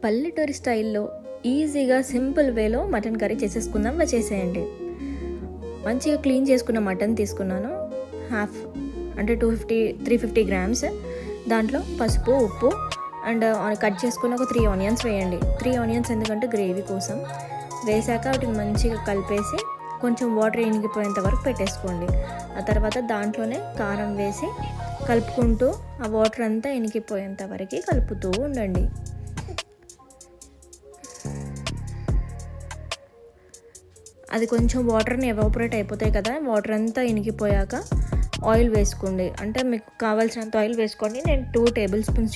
పల్లెటూరి స్టైల్లో ఈజీగా సింపుల్ వేలో మటన్ కర్రీ చేసేసుకుందాం. వచ్చేసేయండి. మంచిగా క్లీన్ చేసుకున్న మటన్ తీసుకున్నాను. హాఫ్ అంటే 350 గ్రామ్స్. దాంట్లో పసుపు, ఉప్పు అండ్ కట్ చేసుకున్న ఒక 3 ఆనియన్స్ వేయండి. 3 ఆనియన్స్ ఎందుకంటే గ్రేవీ కోసం. వేసాక వాటిని మంచిగా కలిపేసి కొంచెం వాటర్ ఇనిగిపోయేంత వరకు పెట్టేసుకోండి. ఆ తర్వాత దాంట్లోనే కారం వేసి కలుపుకుంటూ ఆ వాటర్ అంతా ఇనికిపోయేంత వరకు కలుపుతూ ఉండండి. అది కొంచెం వాటర్ని ఎవాపరేట్ అయిపోతాయి కదా, వాటర్ అంతా ఇనికిపోయాక ఆయిల్ వేసుకోండి. అంటే మీకు కావాల్సినంత ఆయిల్ వేసుకోండి. నేను 2 టేబుల్ స్పూన్స్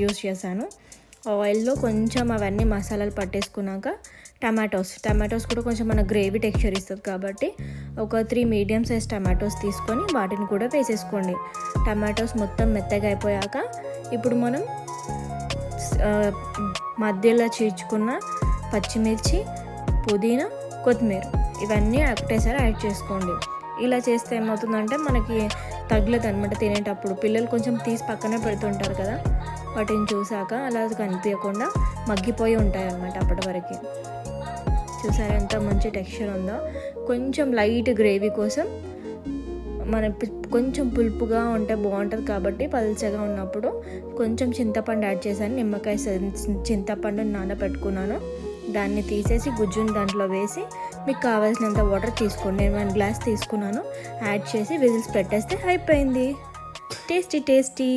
యూస్ చేశాను. ఆయిల్లో కొంచెం అవన్నీ మసాలాలు పట్టేసుకున్నాక టమాటోస్ కూడా కొంచెం మన గ్రేవీ టెక్స్చర్ ఇస్తుంది కాబట్టి ఒక 3 మీడియం సైజ్ టమాటోస్ తీసుకొని వాటిని కూడా వేసేసుకోండి. టమాటోస్ మొత్తం మెత్తగా అయిపోయాక ఇప్పుడు మనం మధ్యలో చీల్చుకున్న పచ్చిమిర్చి, పుదీనా, కొత్తిమీర ఇవన్నీ ఒకటేసారి యాడ్ చేసుకోండి. ఇలా చేస్తే ఏమవుతుందంటే మనకి తగలదు అనమాట. తినేటప్పుడు పిల్లలు కొంచెం తీసి పక్కనే పెడుతుంటారు కదా, వాటిని చూసాక అలా కనిపించకుండా మగ్గిపోయి ఉంటాయి అన్నమాట. అప్పటి వరకు చూసారా ఎంత మంచి టెక్స్చర్ ఉందో. కొంచెం లైట్ గ్రేవీ కోసం కొంచెం పులుపుగా ఉంటే బాగుంటుంది కాబట్టి పల్చగా ఉన్నప్పుడు కొంచెం చింతపండు యాడ్ చేశాను. నిమ్మకాయ చింతపండు నానబెట్టుకున్నాను. దాన్ని తీసేసి గుజ్జుని దాంట్లో వేసి మీకు కావాల్సినంత వాటర్ తీసుకోండి. నేను 1 గ్లాస్ తీసుకున్నాను. యాడ్ చేసి విజిల్స్ పెట్టేస్తే అయిపోయింది. టేస్టీ.